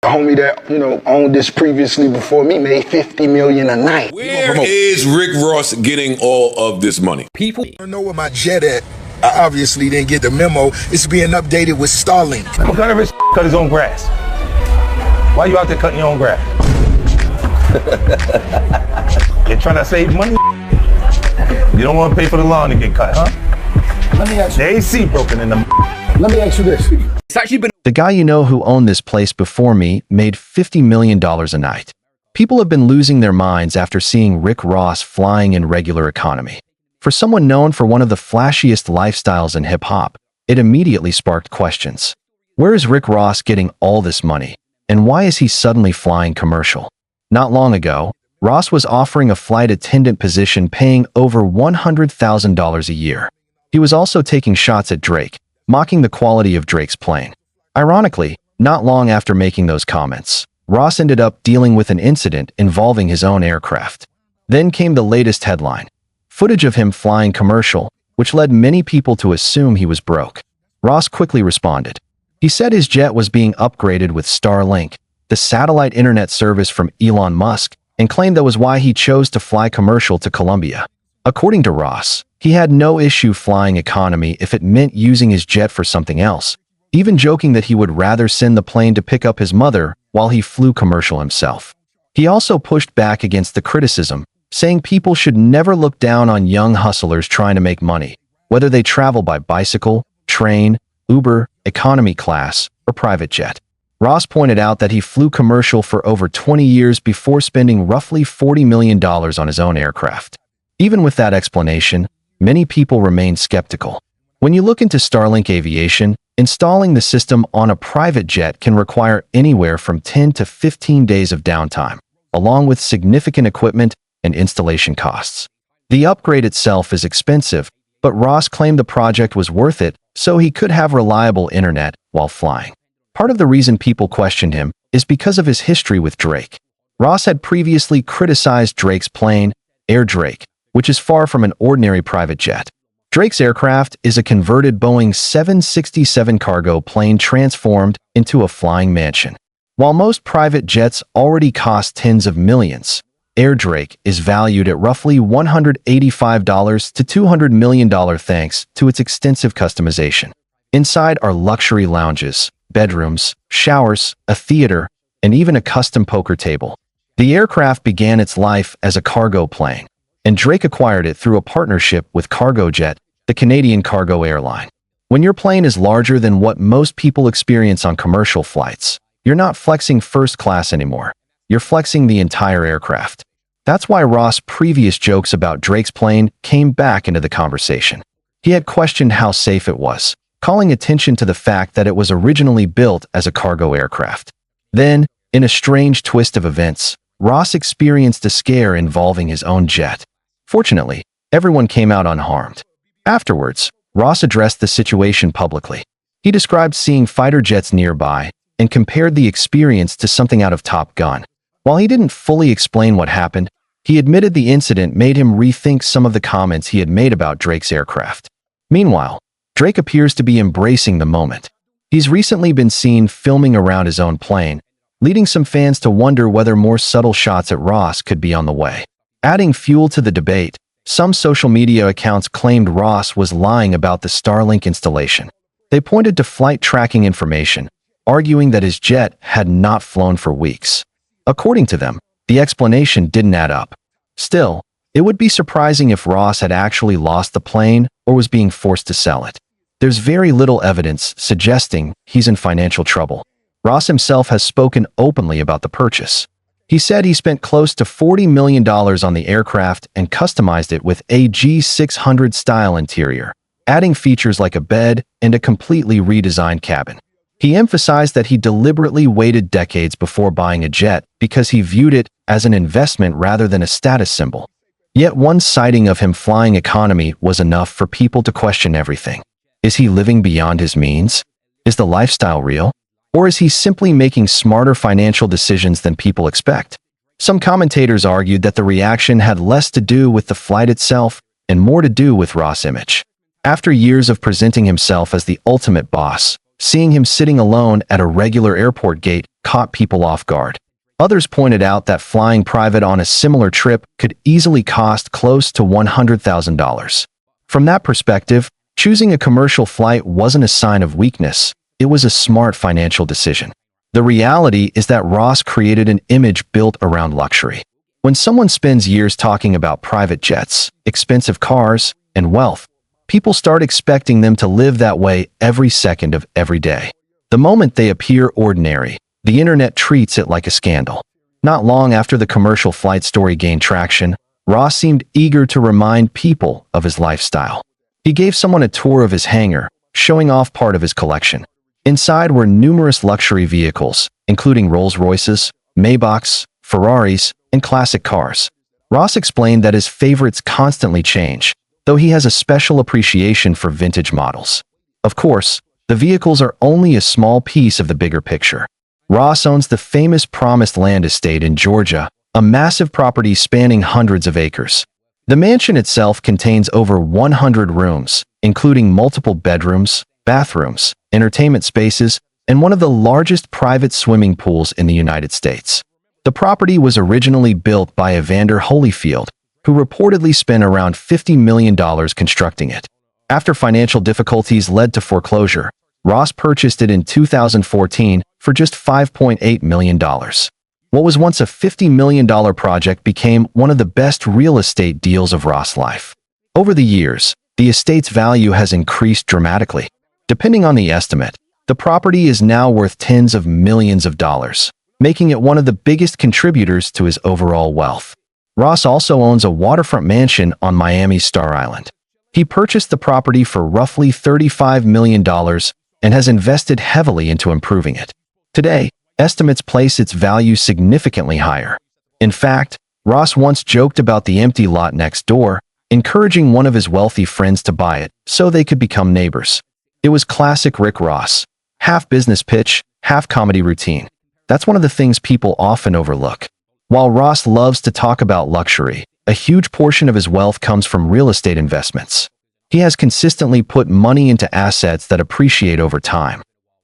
The homie that, owned this previously before me made $50 million a night. Where is Rick Ross getting all of this money? People don't know where my jet at. I obviously didn't get the memo. It's being updated with Starlink. What kind of rich cut his own grass? Why you out there cutting your own grass? You're trying to save money? You don't want to pay for the lawn to get cut, huh? Let me ask you. The AC broken in the. Let me ask you this. It's actually been. The guy you know who owned this place before me made $50 million a night. People have been losing their minds after seeing Rick Ross flying in regular economy. For someone known for one of the flashiest lifestyles in hip-hop, it immediately sparked questions. Where is Rick Ross getting all this money? And why is he suddenly flying commercial? Not long ago, Ross was offering a flight attendant position paying over $100,000 a year. He was also taking shots at Drake, mocking the quality of Drake's plane. Ironically, not long after making those comments, Ross ended up dealing with an incident involving his own aircraft. Then came the latest headline, footage of him flying commercial, which led many people to assume he was broke. Ross quickly responded. He said his jet was being upgraded with Starlink, the satellite internet service from Elon Musk, and claimed that was why he chose to fly commercial to Colombia. According to Ross, he had no issue flying economy if it meant using his jet for something else, even joking that he would rather send the plane to pick up his mother while he flew commercial himself. He also pushed back against the criticism, saying people should never look down on young hustlers trying to make money, whether they travel by bicycle, train, Uber, economy class, or private jet. Ross pointed out that he flew commercial for over 20 years before spending roughly $40 million on his own aircraft. Even with that explanation, many people remain skeptical. When you look into Starlink aviation, installing the system on a private jet can require anywhere from 10 to 15 days of downtime, along with significant equipment and installation costs. The upgrade itself is expensive, but Ross claimed the project was worth it so he could have reliable internet while flying. Part of the reason people questioned him is because of his history with Drake. Ross had previously criticized Drake's plane, Air Drake, which is far from an ordinary private jet. Drake's aircraft is a converted Boeing 767 cargo plane transformed into a flying mansion. While most private jets already cost tens of millions, Air Drake is valued at roughly $185 to $200 million thanks to its extensive customization. Inside are luxury lounges, bedrooms, showers, a theater, and even a custom poker table. The aircraft began its life as a cargo plane, and Drake acquired it through a partnership with Cargojet, the Canadian cargo airline. When your plane is larger than what most people experience on commercial flights, you're not flexing first class anymore. You're flexing the entire aircraft. That's why Ross' previous jokes about Drake's plane came back into the conversation. He had questioned how safe it was, calling attention to the fact that it was originally built as a cargo aircraft. Then, in a strange twist of events, Ross experienced a scare involving his own jet. Fortunately, everyone came out unharmed. Afterwards, Ross addressed the situation publicly. He described seeing fighter jets nearby and compared the experience to something out of Top Gun. While he didn't fully explain what happened, he admitted the incident made him rethink some of the comments he had made about Drake's aircraft. Meanwhile, Drake appears to be embracing the moment. He's recently been seen filming around his own plane, leading some fans to wonder whether more subtle shots at Ross could be on the way. Adding fuel to the debate, some social media accounts claimed Ross was lying about the Starlink installation. They pointed to flight tracking information, arguing that his jet had not flown for weeks. According to them, the explanation didn't add up. Still, it would be surprising if Ross had actually lost the plane or was being forced to sell it. There's very little evidence suggesting he's in financial trouble. Ross himself has spoken openly about the purchase. He said he spent close to $40 million on the aircraft and customized it with a G600 style interior, adding features like a bed and a completely redesigned cabin. He emphasized that he deliberately waited decades before buying a jet because he viewed it as an investment rather than a status symbol. Yet one sighting of him flying economy was enough for people to question everything. Is he living beyond his means? Is the lifestyle real? Or is he simply making smarter financial decisions than people expect? Some commentators argued that the reaction had less to do with the flight itself and more to do with Ross' image. After years of presenting himself as the ultimate boss, seeing him sitting alone at a regular airport gate caught people off guard. Others pointed out that flying private on a similar trip could easily cost close to $100,000. From that perspective, choosing a commercial flight wasn't a sign of weakness, it was a smart financial decision. The reality is that Ross created an image built around luxury. When someone spends years talking about private jets, expensive cars, and wealth, people start expecting them to live that way every second of every day. The moment they appear ordinary, the internet treats it like a scandal. Not long after the commercial flight story gained traction, Ross seemed eager to remind people of his lifestyle. He gave someone a tour of his hangar, showing off part of his collection. Inside were numerous luxury vehicles, including Rolls-Royces, Maybachs, Ferraris, and classic cars. Ross explained that his favorites constantly change, though he has a special appreciation for vintage models. Of course, the vehicles are only a small piece of the bigger picture. Ross owns the famous Promised Land estate in Georgia, a massive property spanning hundreds of acres. The mansion itself contains over 100 rooms, including multiple bedrooms, bathrooms, entertainment spaces, and one of the largest private swimming pools in the United States. The property was originally built by Evander Holyfield, who reportedly spent around $50 million constructing it. After financial difficulties led to foreclosure, Ross purchased it in 2014 for just $5.8 million. What was once a $50 million project became one of the best real estate deals of Ross' life. Over the years, the estate's value has increased dramatically. Depending on the estimate, the property is now worth tens of millions of dollars, making it one of the biggest contributors to his overall wealth. Ross also owns a waterfront mansion on Miami's Star Island. He purchased the property for roughly $35 million and has invested heavily into improving it. Today, estimates place its value significantly higher. In fact, Ross once joked about the empty lot next door, encouraging one of his wealthy friends to buy it so they could become neighbors. It was classic Rick Ross, half business pitch, half comedy routine. That's one of the things people often overlook. While Ross loves to talk about luxury, a huge portion of his wealth comes from real estate investments. He has consistently put money into assets that appreciate over time.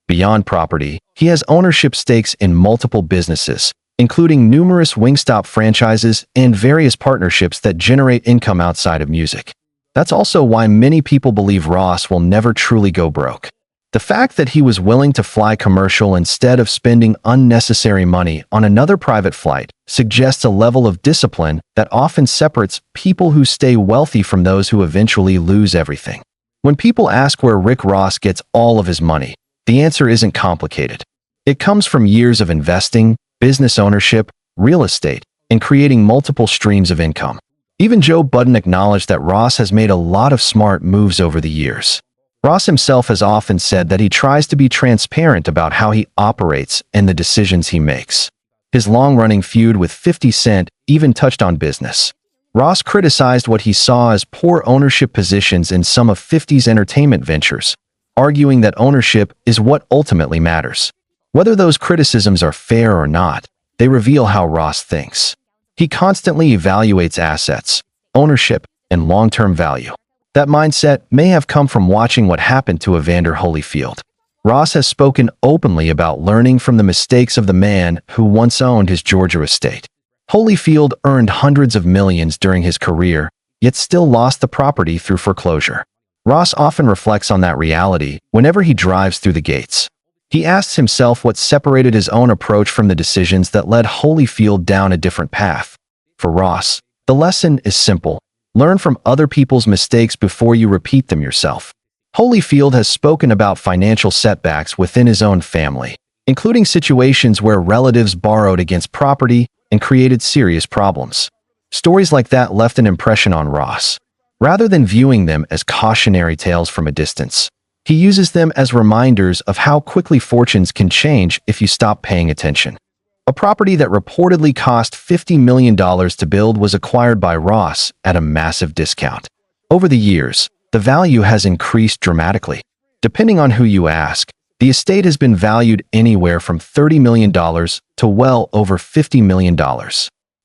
Beyond property, he has ownership stakes in multiple businesses, including numerous Wingstop franchises and various partnerships that generate income outside of music. That's also why many people believe Ross will never truly go broke. The fact that he was willing to fly commercial instead of spending unnecessary money on another private flight suggests a level of discipline that often separates people who stay wealthy from those who eventually lose everything. When people ask where Rick Ross gets all of his money, the answer isn't complicated. It comes from years of investing, business ownership, real estate, and creating multiple streams of income. Even Joe Budden acknowledged that Ross has made a lot of smart moves over the years. Ross himself has often said that he tries to be transparent about how he operates and the decisions he makes. His long-running feud with 50 Cent even touched on business. Ross criticized what he saw as poor ownership positions in some of 50's entertainment ventures, arguing that ownership is what ultimately matters. Whether those criticisms are fair or not, they reveal how Ross thinks. He constantly evaluates assets, ownership, and long-term value. That mindset may have come from watching what happened to Evander Holyfield. Ross has spoken openly about learning from the mistakes of the man who once owned his Georgia estate. Holyfield earned hundreds of millions during his career, yet still lost the property through foreclosure. Ross often reflects on that reality whenever he drives through the gates. He asks himself what separated his own approach from the decisions that led Holyfield down a different path. For Ross, the lesson is simple. Learn from other people's mistakes before you repeat them yourself. Holyfield has spoken about financial setbacks within his own family, including situations where relatives borrowed against property and created serious problems. Stories like that left an impression on Ross. Rather than viewing them as cautionary tales from a distance, he uses them as reminders of how quickly fortunes can change if you stop paying attention. A property that reportedly cost $50 million to build was acquired by Ross at a massive discount. Over the years, the value has increased dramatically. Depending on who you ask, the estate has been valued anywhere from $30 million to well over $50 million.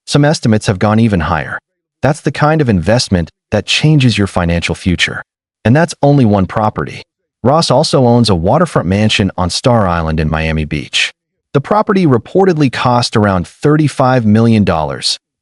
Some estimates have gone even higher. That's the kind of investment that changes your financial future. And that's only one property. Ross also owns a waterfront mansion on Star Island in Miami Beach. The property reportedly cost around $35 million,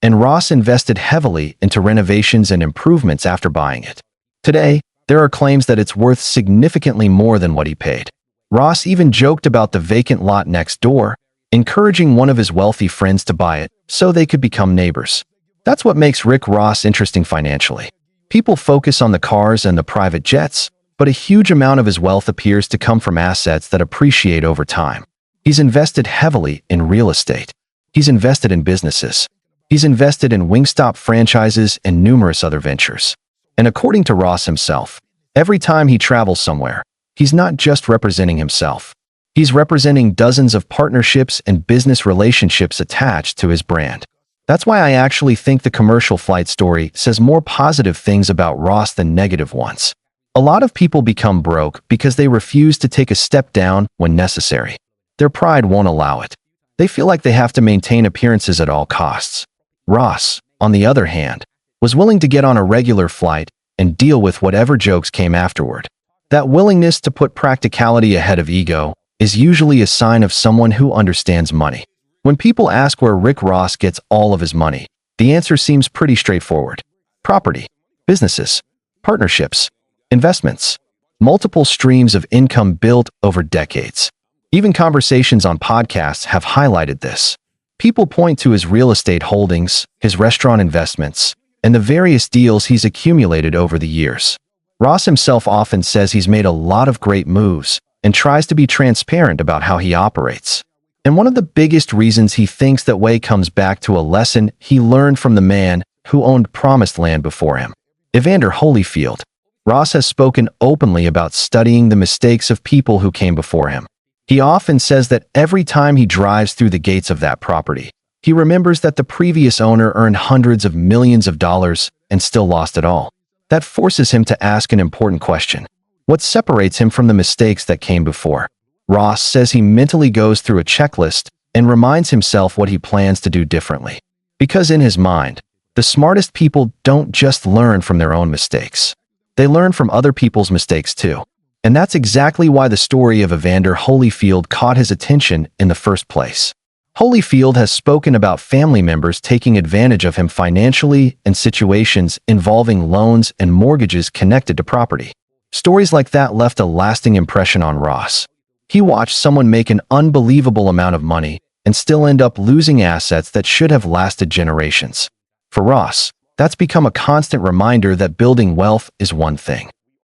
and Ross invested heavily into renovations and improvements after buying it. Today, there are claims that it's worth significantly more than what he paid. Ross even joked about the vacant lot next door, encouraging one of his wealthy friends to buy it so they could become neighbors. That's what makes Rick Ross interesting financially. People focus on the cars and the private jets, but a huge amount of his wealth appears to come from assets that appreciate over time. He's invested heavily in real estate. He's invested in businesses. He's invested in Wingstop franchises and numerous other ventures. And according to Ross himself, every time he travels somewhere, he's not just representing himself. He's representing dozens of partnerships and business relationships attached to his brand. That's why I actually think the commercial flight story says more positive things about Ross than negative ones. A lot of people become broke because they refuse to take a step down when necessary. Their pride won't allow it. They feel like they have to maintain appearances at all costs. Ross, on the other hand, was willing to get on a regular flight and deal with whatever jokes came afterward. That willingness to put practicality ahead of ego is usually a sign of someone who understands money. When people ask where Rick Ross gets all of his money, the answer seems pretty straightforward. Property, businesses, partnerships, investments, multiple streams of income built over decades. Even conversations on podcasts have highlighted this. People point to his real estate holdings, his restaurant investments, and the various deals he's accumulated over the years. Ross himself often says he's made a lot of great moves and tries to be transparent about how he operates. And one of the biggest reasons he thinks that way comes back to a lesson he learned from the man who owned promised land before him, Evander Holyfield. Ross has spoken openly about studying the mistakes of people who came before him. He often says that every time he drives through the gates of that property, he remembers that the previous owner earned hundreds of millions of dollars and still lost it all. That forces him to ask an important question. What separates him from the mistakes that came before? Ross says he mentally goes through a checklist and reminds himself what he plans to do differently. Because in his mind, the smartest people don't just learn from their own mistakes. They learn from other people's mistakes too. And that's exactly why the story of Evander Holyfield caught his attention in the first place. Holyfield has spoken about family members taking advantage of him financially and situations involving loans and mortgages connected to property. Stories like that left a lasting impression on Ross. He watched someone make an unbelievable amount of money and still end up losing assets that should have lasted generations. For Ross, that's become a constant reminder that building wealth is one thing,